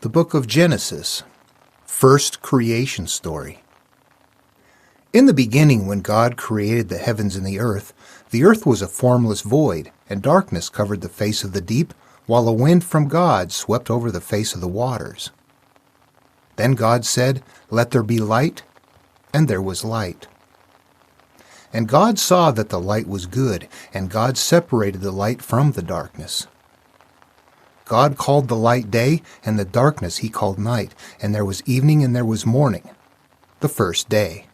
The book of Genesis, first creation story. In the beginning, when God created the heavens and the earth was a formless void, and darkness covered the face of the deep, while a wind from God swept over the face of the waters. Then God said, "Let there be light," and there was light. And God saw that the light was good, and God separated the light from the darkness. God called the light day, and the darkness he called night, and there was evening and there was morning, the first day.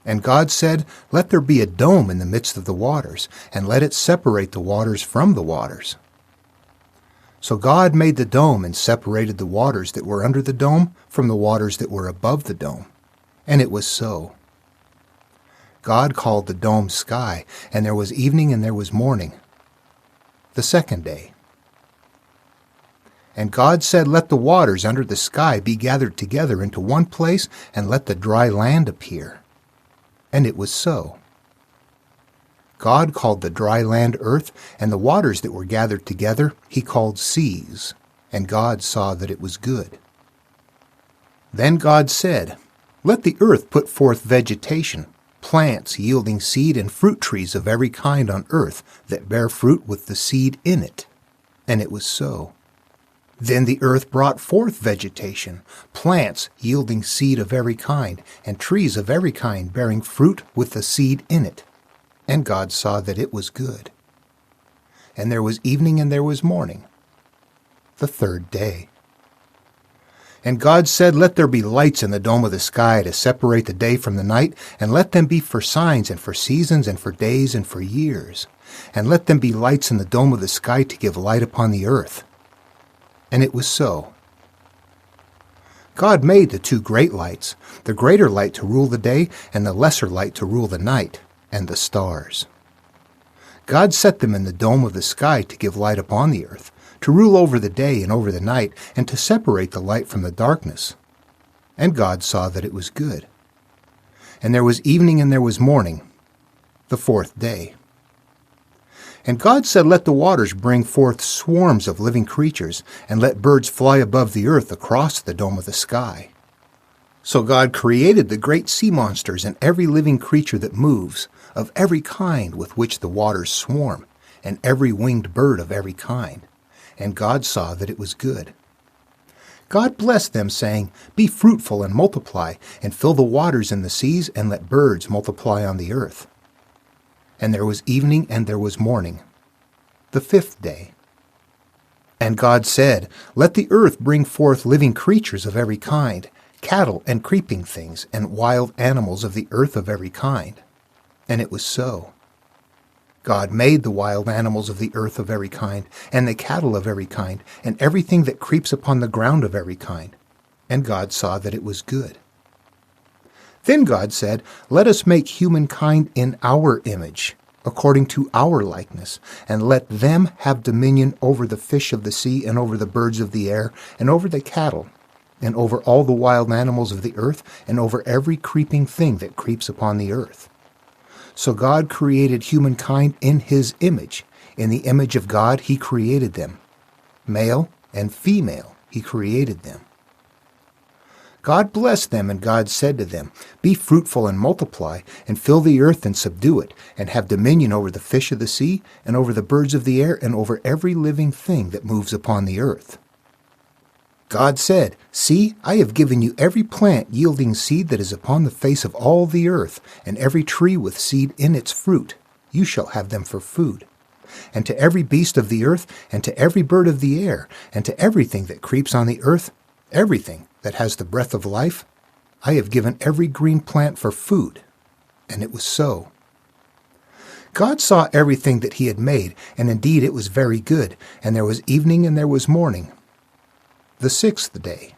And God said, "Let there be a dome in the midst of the waters, and let it separate the waters from the waters." So God made the dome and separated the waters that were under the dome from the waters that were above the dome. And it was so. God called the dome sky, and there was evening and there was morning, the second day. And God said, "Let the waters under the sky be gathered together into one place, and let the dry land appear." And it was so. God called the dry land earth, and the waters that were gathered together he called seas, and God saw that it was good. Then God said, "Let the earth put forth vegetation, plants yielding seed, and fruit trees of every kind on earth that bear fruit with the seed in it." And it was so. Then the earth brought forth vegetation, plants yielding seed of every kind, and trees of every kind bearing fruit with the seed in it. And God saw that it was good. And there was evening and there was morning, the third day. And God said, "Let there be lights in the dome of the sky to separate the day from the night, and let them be for signs and for seasons and for days and for years. And let them be lights in the dome of the sky to give light upon the earth." And it was so. God made the two great lights, the greater light to rule the day, and the lesser light to rule the night, and the stars. God set them in the dome of the sky to give light upon the earth, to rule over the day and over the night, and to separate the light from the darkness. And God saw that it was good. And there was evening and there was morning, the fourth day. And God said, "Let the waters bring forth swarms of living creatures, and let birds fly above the earth across the dome of the sky." So God created the great sea monsters and every living creature that moves, of every kind with which the waters swarm, and every winged bird of every kind. And God saw that it was good. God blessed them, saying, "Be fruitful and multiply, and fill the waters in the seas, and let birds multiply on the earth." And there was evening and there was morning, the fifth day. And God said, "Let the earth bring forth living creatures of every kind, cattle and creeping things, and wild animals of the earth of every kind." And it was so. God made the wild animals of the earth of every kind, and the cattle of every kind, and everything that creeps upon the ground of every kind. And God saw that it was good. Then God said, "Let us make humankind in our image, according to our likeness, and let them have dominion over the fish of the sea, and over the birds of the air, and over the cattle, and over all the wild animals of the earth, and over every creeping thing that creeps upon the earth." So God created humankind in his image. In the image of God he created them. Male and female he created them. God blessed them, and God said to them, "Be fruitful and multiply, and fill the earth and subdue it, and have dominion over the fish of the sea, and over the birds of the air, and over every living thing that moves upon the earth." God said, "See, I have given you every plant yielding seed that is upon the face of all the earth, and every tree with seed in its fruit. You shall have them for food. And to every beast of the earth, and to every bird of the air, and to everything that creeps on the earth, everything that has the breath of life, I have given every green plant for food." And it was so. God saw everything that he had made, and indeed it was very good. And there was evening and there was morning, the sixth day.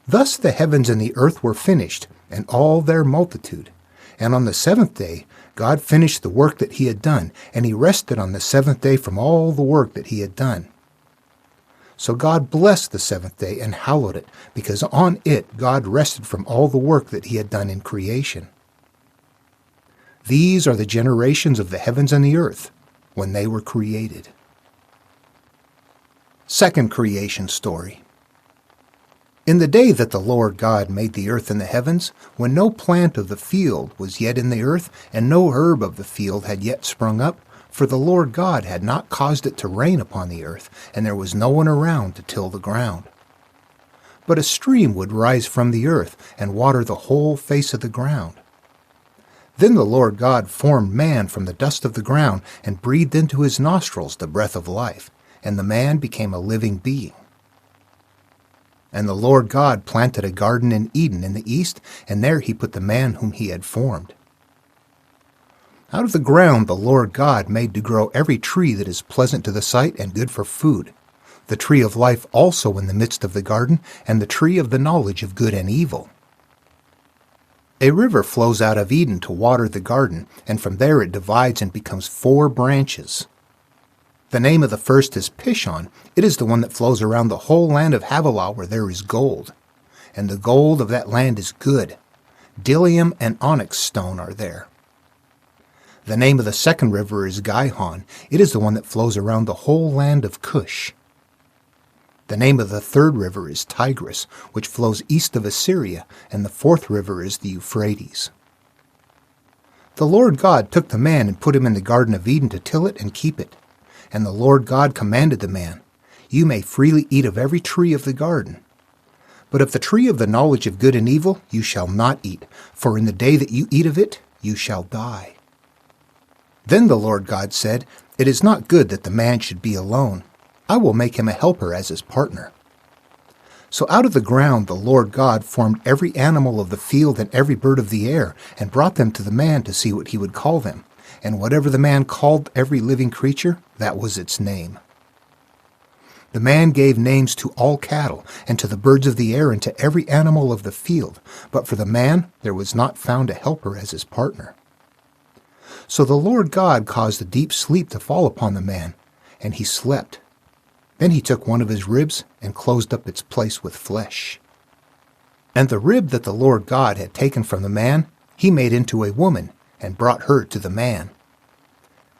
Thus the heavens and the earth were finished, and all their multitude. And on the seventh day God finished the work that he had done, and he rested on the seventh day from all the work that he had done. So God blessed the seventh day and hallowed it, because on it God rested from all the work that he had done in creation. These are the generations of the heavens and the earth when they were created. Second creation story. In the day that the Lord God made the earth and the heavens, when no plant of the field was yet in the earth, and no herb of the field had yet sprung up, for the Lord God had not caused it to rain upon the earth, and there was no one around to till the ground. But a stream would rise from the earth, and water the whole face of the ground. Then the Lord God formed man from the dust of the ground, and breathed into his nostrils the breath of life, and the man became a living being. And the Lord God planted a garden in Eden in the east, and there he put the man whom he had formed. Out of the ground the Lord God made to grow every tree that is pleasant to the sight and good for food, the tree of life also in the midst of the garden, and the tree of the knowledge of good and evil. A river flows out of Eden to water the garden, and from there it divides and becomes 4 branches. The name of the first is Pishon. It is the one that flows around the whole land of Havilah where there is gold. And the gold of that land is good. Bdellium and onyx stone are there. The name of the second river is Gihon. It is the one that flows around the whole land of Cush. The name of the third river is Tigris, which flows east of Assyria, and the fourth river is the Euphrates. The Lord God took the man and put him in the Garden of Eden to till it and keep it. And the Lord God commanded the man, "You may freely eat of every tree of the garden. But of the tree of the knowledge of good and evil you shall not eat, for in the day that you eat of it you shall die." Then the Lord God said, "It is not good that the man should be alone. I will make him a helper as his partner." So out of the ground the Lord God formed every animal of the field and every bird of the air, and brought them to the man to see what he would call them. And whatever the man called every living creature, that was its name. The man gave names to all cattle, and to the birds of the air, and to every animal of the field. But for the man there was not found a helper as his partner. So the Lord God caused a deep sleep to fall upon the man, and he slept. Then he took one of his ribs and closed up its place with flesh. And the rib that the Lord God had taken from the man, he made into a woman, and brought her to the man.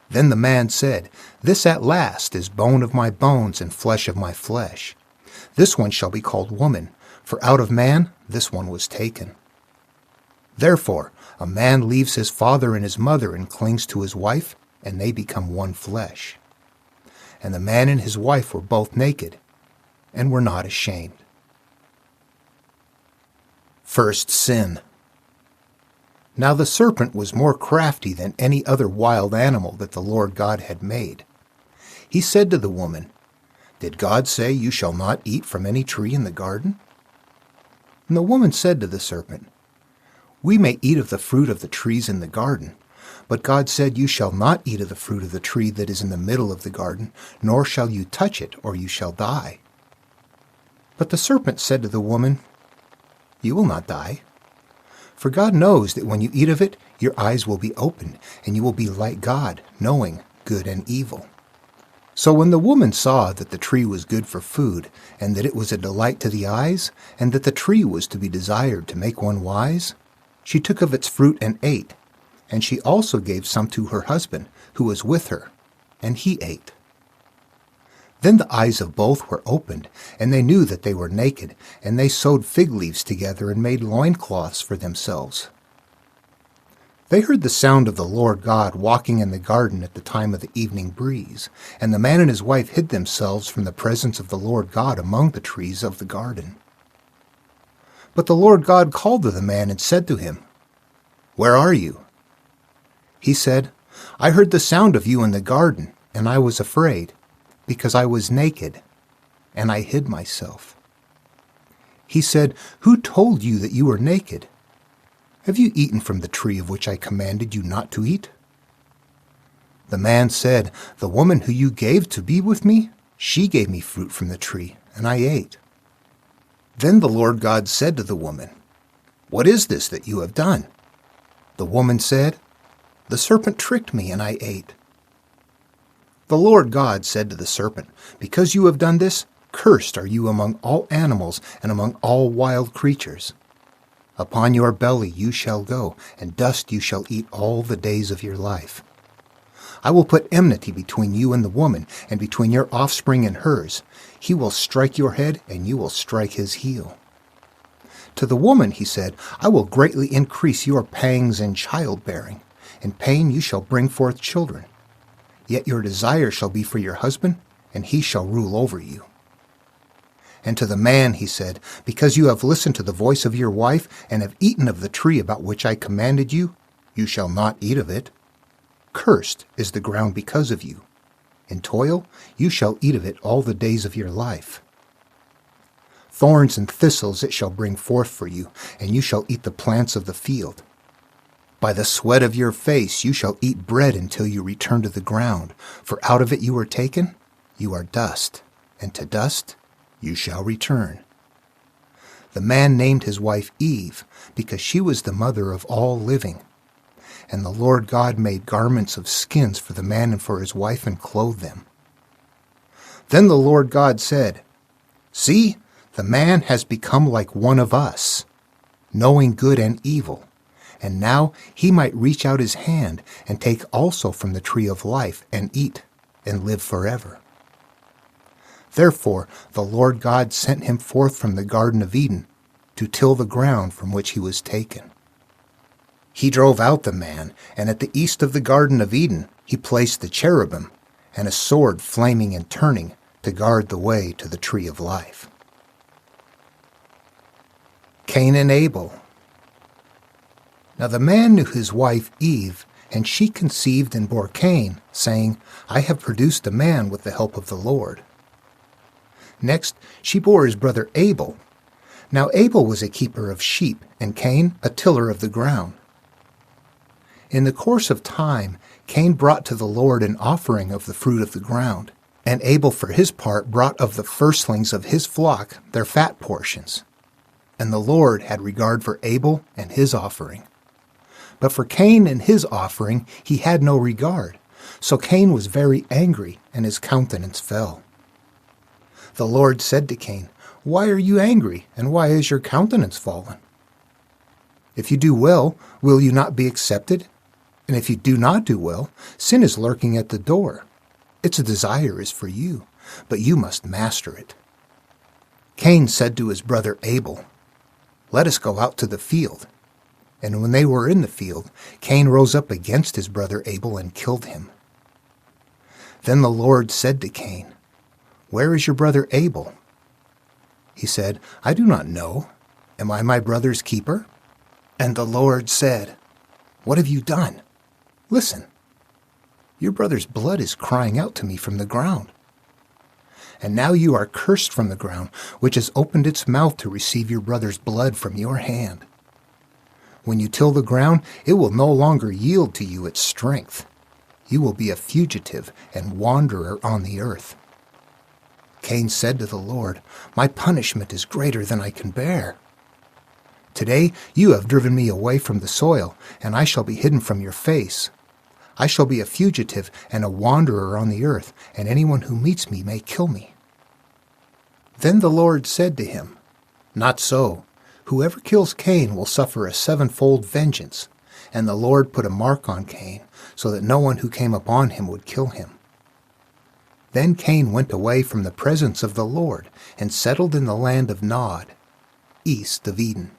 Then the man said, "This at last is bone of my bones and flesh of my flesh. This one shall be called woman, for out of man this one was taken." Therefore a man leaves his father and his mother and clings to his wife, and they become one flesh. And the man and his wife were both naked, and were not ashamed. First sin. Now the serpent was more crafty than any other wild animal that the Lord God had made. He said to the woman, "Did God say you shall not eat from any tree in the garden?" And the woman said to the serpent, "We may eat of the fruit of the trees in the garden, but God said you shall not eat of the fruit of the tree that is in the middle of the garden, nor shall you touch it, or you shall die." But the serpent said to the woman, "You will not die. For God knows that when you eat of it, your eyes will be opened, and you will be like God, knowing good and evil." So when the woman saw that the tree was good for food, and that it was a delight to the eyes, and that the tree was to be desired to make one wise, she took of its fruit and ate, and she also gave some to her husband, who was with her, and he ate. Then the eyes of both were opened, and they knew that they were naked, and they sewed fig leaves together and made loincloths for themselves. They heard the sound of the Lord God walking in the garden at the time of the evening breeze, and the man and his wife hid themselves from the presence of the Lord God among the trees of the garden. But the Lord God called to the man and said to him, "Where are you?" He said, "I heard the sound of you in the garden, and I was afraid, because I was naked, and I hid myself." He said, "Who told you that you were naked? Have you eaten from the tree of which I commanded you not to eat?" The man said, "The woman who you gave to be with me, she gave me fruit from the tree, and I ate." Then the Lord God said to the woman, "What is this that you have done?" The woman said, "The serpent tricked me, and I ate." The Lord God said to the serpent, "Because you have done this, cursed are you among all animals and among all wild creatures. Upon your belly you shall go, and dust you shall eat all the days of your life. I will put enmity between you and the woman, and between your offspring and hers. He will strike your head, and you will strike his heel." To the woman he said, "I will greatly increase your pangs in childbearing. In pain you shall bring forth children. Yet your desire shall be for your husband, and he shall rule over you." And to the man he said, "Because you have listened to the voice of your wife, and have eaten of the tree about which I commanded you, you shall not eat of it. Cursed is the ground because of you. In toil you shall eat of it all the days of your life. Thorns and thistles it shall bring forth for you, and you shall eat the plants of the field. By the sweat of your face you shall eat bread until you return to the ground, for out of it you were taken, you are dust, and to dust you shall return." The man named his wife Eve, because she was the mother of all living. And the Lord God made garments of skins for the man and for his wife, and clothed them. Then the Lord God said, "See, the man has become like one of us, knowing good and evil. And now he might reach out his hand and take also from the tree of life and eat and live forever." Therefore the Lord God sent him forth from the Garden of Eden to till the ground from which he was taken. He drove out the man, and at the east of the Garden of Eden he placed the cherubim and a sword flaming and turning to guard the way to the tree of life. Cain and Abel. Now the man knew his wife Eve, and she conceived and bore Cain, saying, "I have produced a man with the help of the Lord." Next she bore his brother Abel. Now Abel was a keeper of sheep, and Cain a tiller of the ground. In the course of time Cain brought to the Lord an offering of the fruit of the ground, and Abel for his part brought of the firstlings of his flock their fat portions. And the Lord had regard for Abel and his offering. But for Cain and his offering he had no regard. So Cain was very angry, and his countenance fell. The Lord said to Cain, "Why are you angry, and why is your countenance fallen? If you do well, will you not be accepted? And if you do not do well, sin is lurking at the door. Its desire is for you, but you must master it." Cain said to his brother Abel, "Let us go out to the field." And when they were in the field, Cain rose up against his brother Abel and killed him. Then the Lord said to Cain, "Where is your brother Abel?" He said, "I do not know. Am I my brother's keeper?" And the Lord said, "What have you done? Listen, your brother's blood is crying out to me from the ground. And now you are cursed from the ground, which has opened its mouth to receive your brother's blood from your hand. When you till the ground, it will no longer yield to you its strength. You will be a fugitive and wanderer on the earth." Cain said to the Lord, "My punishment is greater than I can bear. Today you have driven me away from the soil, and I shall be hidden from your face. I shall be a fugitive and a wanderer on the earth, and anyone who meets me may kill me." Then the Lord said to him, "Not so. Whoever kills Cain will suffer a sevenfold vengeance." And the Lord put a mark on Cain, so that no one who came upon him would kill him. Then Cain went away from the presence of the Lord, and settled in the land of Nod, east of Eden.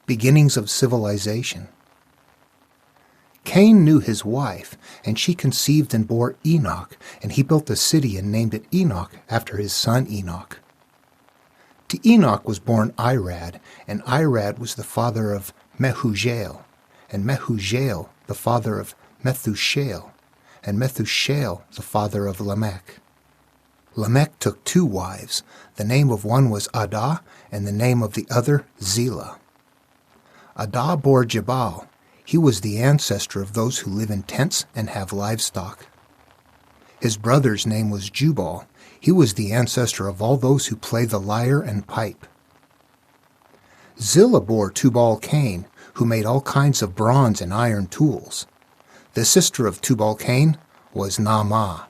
Beginnings of civilization. Cain knew his wife, and she conceived and bore Enoch, and he built a city and named it Enoch after his son Enoch. To Enoch was born Irad, and Irad was the father of Mehujael, and Mehujael the father of Methushael, and Methushael the father of Lamech. Lamech took 2 wives. The name of one was Adah, and the name of the other Zillah. Adah bore Jabal. He was the ancestor of those who live in tents and have livestock. His brother's name was Jubal. He was the ancestor of all those who play the lyre and pipe. Zillah bore Tubal-Cain, who made all kinds of bronze and iron tools. The sister of Tubal-Cain was Naamah.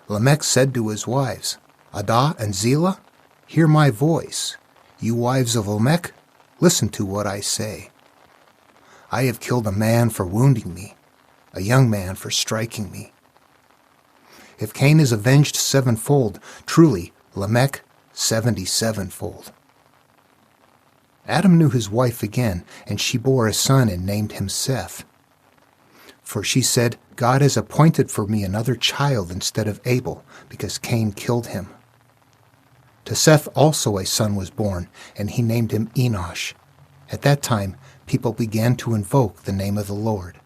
Lamech said to his wives, "Adah and Zillah, hear my voice. You wives of Lamech, listen to what I say. I have killed a man for wounding me, a young man for striking me. If Cain is avenged sevenfold, truly Lamech 77-fold. Adam knew his wife again, and she bore a son and named him Seth. For she said, God has appointed for me another child instead of Abel, because Cain killed him. To Seth also a son was born, and he named him Enosh. At that time, people began to invoke the name of the Lord.